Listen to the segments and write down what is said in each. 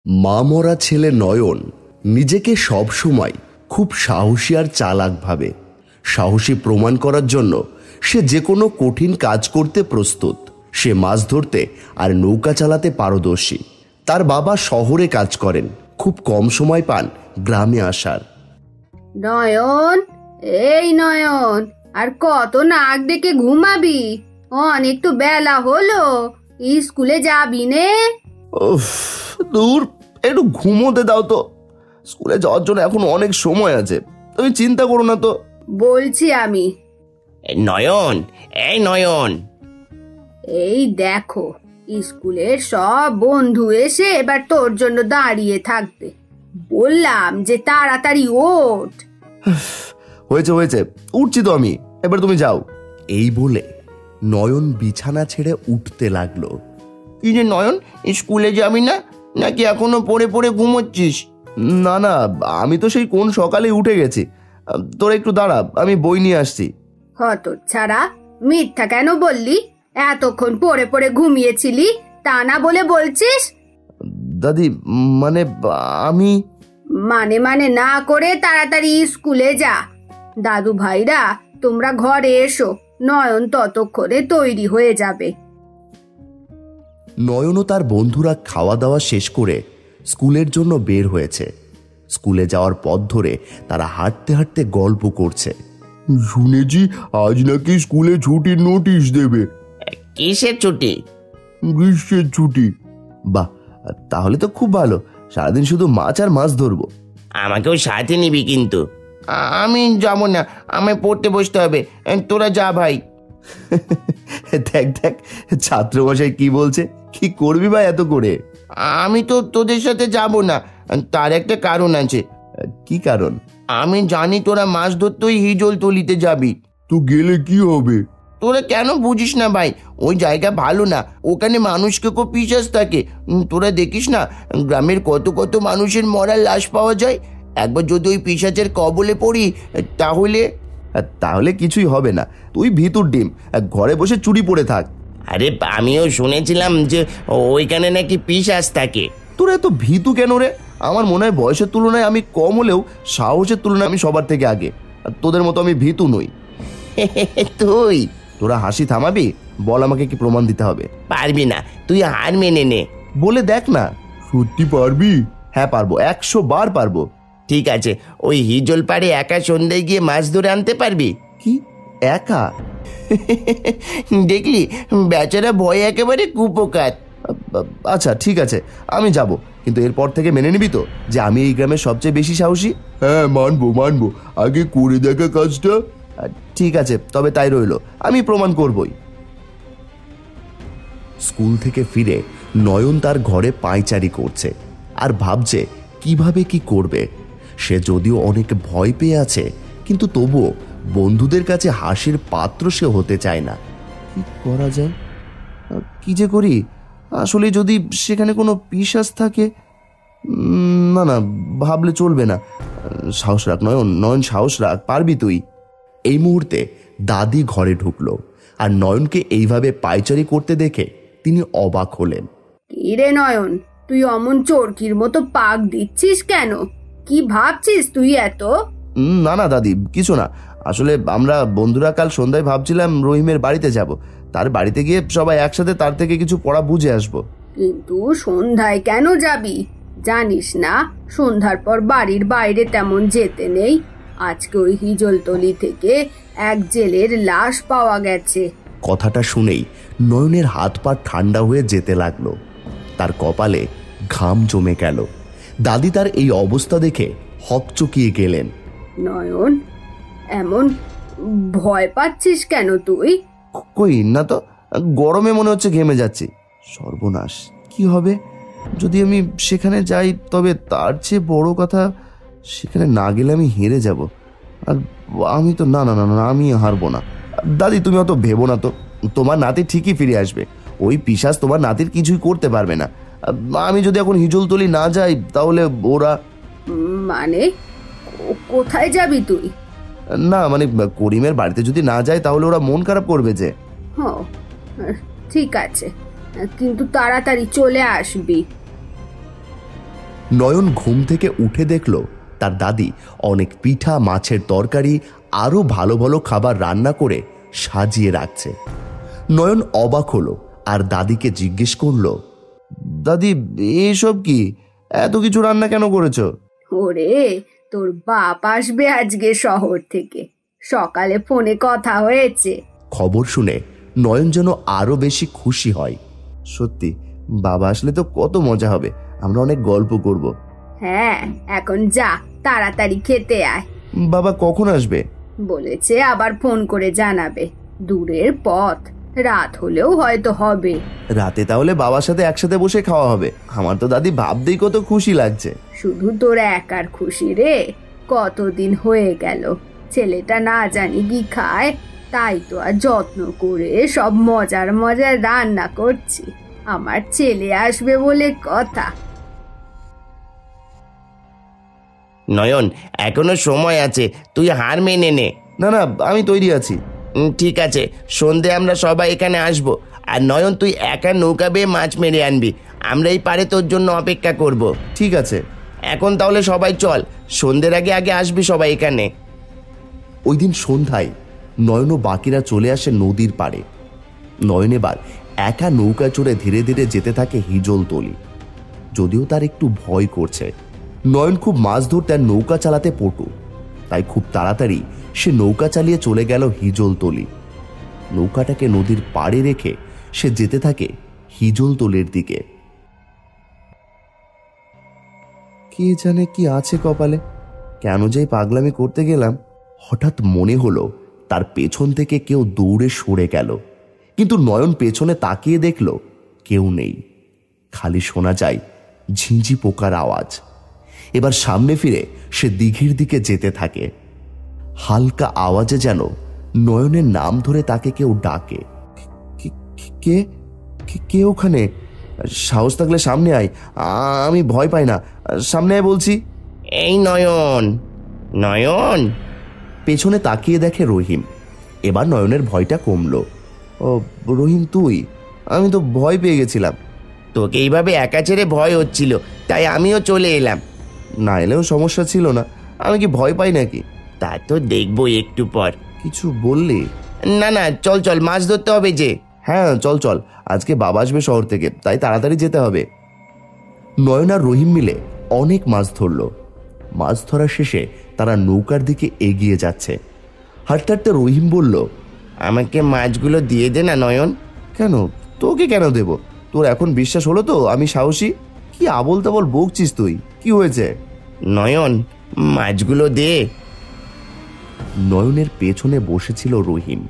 মা মরা ছেলে নয়ন নিজেকে সবসময় খুব সাহসী আর চালাক ভাবে। সাহসী প্রমাণ করার জন্য সে যে কোনো কঠিন কাজ করতে প্রস্তুত। সে মাছ ধরতে আর নৌকা চালাতে পারদর্শী। তার বাবা শহরে কাজ করেন, খুব কম সময় পান গ্রামে আসার। নয়ন, এই নয়ন, আর কত নাক ডেকে ঘুমাবি? অনেক তো বেলা হলো, স্কুলে যাবি নে? উফ, দূর, একটু ঘুমোতে দাও তো। স্কুলে যাওয়ার জন্য এখন অনেক সময় আছে, তুমি চিন্তা করো না তো। বলছি আমি। নয়ন, এই নয়ন, এই দেখো, স্কুলের সব বন্ধু এসে এবার তোর জন্য দাঁড়িয়ে থাকবে। বললাম যে তাড়াতাড়ি ওঠ। হয়েছে হয়েছে, উঠছি তো আমি, এবার তুমি যাও। এই বলে নয়ন বিছানা ছেড়ে উঠতে লাগলো। কি যে নয়ন, স্কুলে যাবি না নাকি এখনো পড়ে পড়ে ঘুমোচ্ছিস? না না, আমি তো সেই কোন সকালে উঠে গেছি। তোরা একটু দাঁড়া, আমি বই নিয়ে আসছি। হতচ্ছাড়া, মিথ্যা কেন বললি? এতক্ষণ পড়ে পড়ে ঘুমিয়েছিলি, তা না বলে বলছিস? দাদি, মানে আমি মানে না করে তাড়াতাড়ি স্কুলে যা। দাদু ভাইরা, তোমরা ঘরে এসো, নয়ন ততক্ষণে তৈরি হয়ে যাবে। নয়ন ও তার বন্ধুরা খাওয়া দাওয়া শেষ করে স্কুলের জন্য বের হয়েছে। স্কুলে যাওয়ার পথ ধরে তারা হাঁটতে হাঁটতে গল্প করছে। শুনেছি আজ নাকি স্কুলে ছুটির নোটিশ দেবে। কিসের ছুটি? গ্রীষ্মের ছুটি। বাহ, তাহলে তো খুব ভালো, সারাদিন শুধু মাছ আর মাছ ধরবো। আমাকেও সাথে নিবি কিন্তু। আমি যাব না, আমি পড়তে বসতে হবে, তোরা যা ভাই। দেখ দেখ, ছাত্রমশাই কি বলছে, কি করবি ভাই এত করে? আমি তো তোদের সাথে যাব না, তার একটা কারণ আছে। কি কারণ? আমি জানি তোরা মাছ ধরতে ওই হিজল তলিতে যাবি। তো গেলে কি হবে? তোরা কেন বুঝিস না ভাই, ওই জায়গা ভালো না, ওখানে মানুষকে খুব পিশাচ থাকে। তোরা দেখিস না গ্রামের কত কত মানুষের মরার লাশ পাওয়া যায়। একবার যদি ওই পিশাচের কবলে পড়ি তাহলে কিছুই হবে না। তুই ভিতুর ডিম, ঘরে বসে চুরি পড়ে থাক। আরে আমিও শুনেছিলাম যে ওইখানে নাকি পিশাচ থাকে। তোর এত ভীতু কেন রে? আমার মনে হয় বয়সের তুলনায় আমি কম হলেও সাহসের তুলনায় আমি সবার থেকে আগে। তোদের মতো আমি ভীতু নই। তোরা হাসি থামাবি? বল, আমাকে কি প্রমাণ দিতে হবে? পারবি না, তুই হার মেনে নে। বলে দেখ না। সত্যি পারবি? হ্যাঁ পারবো, 100 বার পারবো। ঠিক আছে, ওই হিজল পাড়ে একা সন্ধ্যায় গিয়ে মাছ ধরে আনতে পারবি? কি একা? দেখলি, বেচারা ভয় একেবারে কুপোকাত। আচ্ছা ঠিক আছে, আমি যাব, কিন্তু এরপর থেকে মেনে নিবি তো যে আমি এই গ্রামের সবচেয়ে বেশি সাহসী? হ্যাঁ, মানবো, আগে করে দেখা কাজটা। ঠিক আছে, তবে তাই রইল, আমি প্রমাণ করবই। স্কুল থেকে ফিরে নয়ন তার ঘরে পায়চারি করছে আর ভাবছে কিভাবে কি করবে। সে যদিও অনেক ভয় পেয়ে আছে, কিন্তু তবুও বন্ধুদের কাছে হাসির পাত্র সে হতে চায় না। কি করা যায়, কি যে করি? আসলে যদি সেখানে কোনো পিশাচ থাকে, না না, ভাবলে চলবে না। সাহস রাখ নয়ন, সাহস রাখ, পারবি তুই। এই মুহূর্তে দাদি ঘরে ঢুকলো আর নয়নকে এইভাবে পায়চারি করতে দেখে তিনি অবাক হলেন। কি রে নয়ন, তুই অমন চোরকির মতো পাক দিচ্ছিস কেন? কি ভাবছিস তুই এত? না না দাদি, কিছু না। আসলে আমরা বন্ধুরা কাল সন্ধ্যায় ভাবছিলাম রহিমের বাড়িতে যাব, তার বাড়িতে গিয়ে সবাই একসাথে তার থেকে কিছু পড়া বুঝে আসবো। কিন্তু সন্ধ্যায় কেন যাবি? জানিস না সন্ধ্যার পর বাড়ির বাইরে তেমন যেতে নেই। আজকে ওই হিজলতলি থেকে এক জেলের লাশ পাওয়া গেছে। কথাটা শুনেই নয়নের হাত পা ঠান্ডা হয়ে যেতে লাগলো, তার কপালে ঘাম জমে গেল। দাদি তার এই অবস্থা দেখে হকচকিয়ে গেলেন। নয়ন, এমন ভয় পাচ্ছিস কেন তুই? কই না তো, গরমে মনে হচ্ছে ঘেমে যাচ্ছি। সর্বনাশ, কি হবে যদি আমি সেখানে যাই? তবে তার চেয়ে বড় কথা, সেখানে না গেলে আমি হেরে যাব। আর আমি তো না না না না, আমি হারবো না। দাদি, তুমি অত ভেবো না তো, তোমার নাতি ঠিকই ফিরে আসবে। ওই পিশাচ তোমার নাতির কিছুই করতে পারবে না। আমি যদি এখন হিজলতলি না যাই তাহলে ওরা... মানে কোথায় যাবি তুই? না মানে করিমের বাড়িতে যদি না যায় তাহলে ওরা মন খারাপ করবে যে। ঠিক আছে, কিন্তু তাড়াতাড়ি চলে আসবি। নয়ন ঘুম থেকে উঠে দেখল তার দাদি অনেক পিঠা, মাছের তরকারি, আরও ভালো ভালো খাবার রান্না করে সাজিয়ে রাখছে। নয়ন অবাক হলো আর দাদিকে জিজ্ঞেস করল, দাদি এসব কি, এত কিছু রান্না কেন করেছো? ওরে, তোর বাপ আসবে আজকে শহর থেকে, সকালে ফোনে কথা হয়েছে। খবর শুনে নয়ন যেন আরো বেশি খুশি হয়। সত্যি, বাবা আসলে তো কত মজা হবে, আমরা অনেক গল্প করব। হ্যাঁ, এখন যা, তাড়াতাড়ি খেতে আয়। বাবা কখন আসবে? বলেছে আবার ফোন করে জানাবে। দূরের পথ, রাত হলেও হয়তো হবে। রাতে তাহলে বাবার সাথে একসাথে বসে খাওয়া হবে। আমার তো দাদি ভাবতেই কত খুশি লাগছে। শুধু তোর একার খুশি রে? কতদিন হয়ে গেল ছেলেটা না জানি কি খায়, তাই তো আর যত্ন করে সব মজার মজার রান্না করছি। আমার ছেলে আসবে বলে কথা। নয়ন, এখনো সময় আছে, তুই হার মেনে নে। না না, আমি তৈরি আছি। ঠিক আছে, সন্ধে আমরা সবাই এখানে আসবো। আর নয়ন, তুই একা নৌকা বেয়ে মাছ মেরে আনবি, আমরা এই পারে তোর জন্য অপেক্ষা করব। ঠিক আছে। এখন তাহলে সবাই চল, সন্ধ্যের আগে আগে আসবি সবাই এখানে। ওই দিন সন্ধ্যায় নয়ন ও বাকিরা চলে আসে নদীর পাড়ে। নয়ন এবার একা নৌকা চড়ে ধীরে ধীরে যেতে থাকে হিজলতলি। যদিও তার একটু ভয় করছে। নয়ন খুব মাছ ধরতে আর নৌকা চালাতে পটু, তাই খুব তাড়াতাড়ি সে নৌকা চালিয়ে চলে গেল হিজলতলি। নৌকাটাকে নদীর পাড়ে রেখে সে যেতে থাকে হিজলতলির দিকে। কে জানে কি আছে কপালে, কেন যে পাগলামি করতে গেলাম। হঠাৎ মনে হলো তার পেছন থেকে কেউ দৌড়ে সরে গেল, কিন্তু নয়ন পেছনে তাকিয়ে দেখল কেউ নেই, খালি শোনা যায় ঝিঁঝি পোকার আওয়াজ। এবার সামনে ফিরে সে দিঘির দিকে যেতে থাকে। হালকা আওয়াজে যেন নয়নের নাম ধরে তাকে কেউ ডাকে। কে কে ওখানে? সাহস থাকলে সামনে আয়, আমি ভয় পাই না, সামনে আয় বলছি। এই নয়ন, নয়ন। পেছনে তাকিয়ে দেখে রহিম। এবার নয়নের ভয়টা কমলো। ও রহিম, তুই? আমি তো ভয় পেয়ে গেছিলাম। তোকে এইভাবে একা ছেড়ে ভয় হচ্ছিল, তাই আমিও চলে এলাম। না এলেও সমস্যা ছিল না, আমি কি ভয় পাই নাকি? তা তো দেখবো একটু পর। কিছু বললি? না না, চল চল, মাছ ধরতে হবে যে। হ্যাঁ চল চল, আজকে বাবা আসবে শহর থেকে, তাই তাড়াতাড়ি যেতে হবে। নয়ন আর রহিম মিলে অনেক মাছ ধরল। মাছ ধরা শেষে তারা নৌকার দিকে এগিয়ে যাচ্ছে। হাঁটতে হাঁটতে রহিম বলল, আমাকে মাছগুলো দিয়ে দে না নয়ন। কেন? তোকে কেন দেব? তোর এখন বিশ্বাস হলো তো আমি সাহসী? কি আবল তাবল বকছিস তুই? কি হয়েছে? নয়ন, মাছগুলো দে। নয়নের পেছনে বসেছিল রহিম।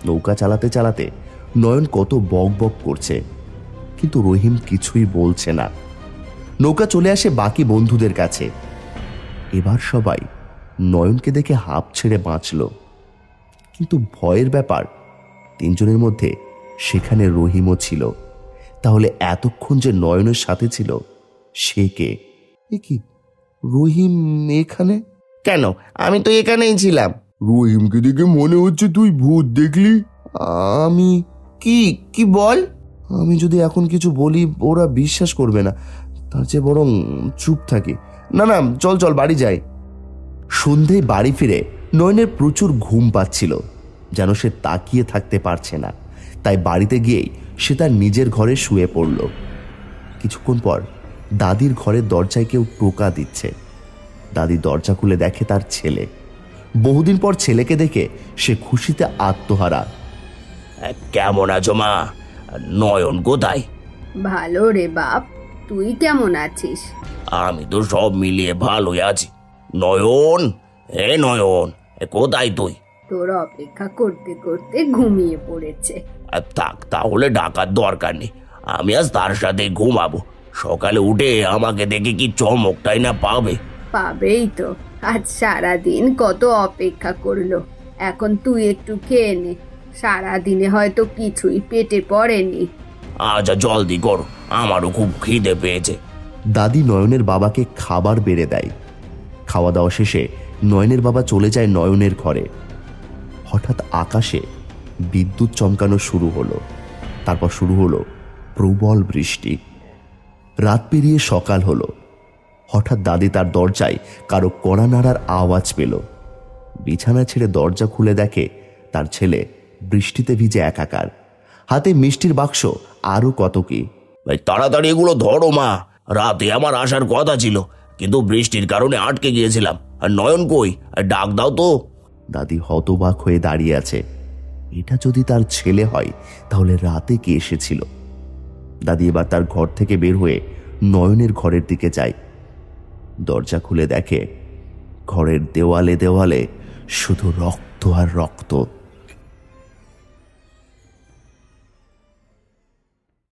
নৌকা চালাতে চালাতে নয়ন কত বক বক করছে, কিন্তু রহিম কিছুই বলছে না। নৌকা চলে আসে বাকি বন্ধুদের কাছে। এবার সবাই নয়নকে দেখে হাঁপ ছেড়ে বাঁচল, কিন্তু ভয়ের ব্যাপার, তিনজনের মধ্যে সেখানে রহিমও ছিল। তাহলে এতক্ষণ যে নয়নের সাথে ছিল সে কে? এ কি, রহিম এখানে কেন? আমি তো এখানেই ছিলাম। রহিমকে দেখে মনে হচ্ছে তুই ভূত দেখলি। আমি কি কি বল? আমি যদি এখন কিছু বলি ওরা বিশ্বাস করবে না, তার চেয়ে বরং চুপ থাকি। না না, চল চল বাড়ি যাই। সন্ধেয় বাড়ি ফিরে নয়নের প্রচুর ঘুম পাচ্ছিল, যেন সে তাকিয়ে থাকতে পারছে না। তাই বাড়িতে গিয়েই সে তার নিজের ঘরে শুয়ে পড়ল। কিছুক্ষণ পর দাদির ঘরের দরজায় কেউ টোকা দিচ্ছে। দাদি দরজা খুলে দেখে তার ছেলে। বহুদিন পর ছেলেকে দেখে সে খুশিতে আত্মহারা। কেমন আছো মা? নয়ন কোথায়? ভালো রে বাপ, তুই কেমন আছিস? আমি তো সব মিলিয়ে ভালোই আছি। নয়ন, হে নয়ন, কোথায় তুই? তোর অপেক্ষা করতে করতে ঘুমিয়ে পড়েছে। থাক, তাহলে ডাকার দরকার নেই, আমি আজ তার সাথে ঘুমাবো। সকালে উঠে আমাকে দেখে কি চমকটাই না পাবে। পাবেই তো, আজ সারাদিন কত অপেক্ষা করলো। এখন তুই একটু খেয়ে নে, সারাদিনে হয়তো কিছুই পেটে পড়েনি। আচ্ছা জলদি করো, আমারও খুব খিদে পেয়েছে। দাদি নয়নের বাবাকে খাবার বেড়ে দেয়। খাওয়া দাওয়া শেষে নয়নের বাবা চলে যায় নয়নের ঘরে। হঠাৎ আকাশে বিদ্যুৎ চমকানো শুরু হলো। তারপর শুরু হলো প্রবল বৃষ্টি। রাত পেরিয়ে সকাল হলো। হঠাৎ দাদি তার দরজায় কারো কড়া নাড়ার আওয়াজ পেল। বিছানা ছেড়ে দরজা খুলে দেখে তার ছেলে বৃষ্টিতে ভিজে একাকার, হাতে মিষ্টির বাক্স আরো কত কি। ভাই তাড়াতাড়ি এগুলো ধরো মা, রাতে আমার আসার কথা ছিল কিন্তু বৃষ্টির কারণে আটকে গিয়েছিলাম। আর নয়ন কই, ডাক দাও তো। দাদি হতবাক হয়ে দাঁড়িয়ে আছে। এটা যদি তার ছেলে হয় তাহলে রাতে কে এসেছিল? দাদি এবার তার ঘর থেকে বের হয়ে নয়নের ঘরের দিকে যায়। দরজা খুলে দেখে ঘরের দেওয়ালে দেওয়ালে শুধু রক্ত আর রক্ত।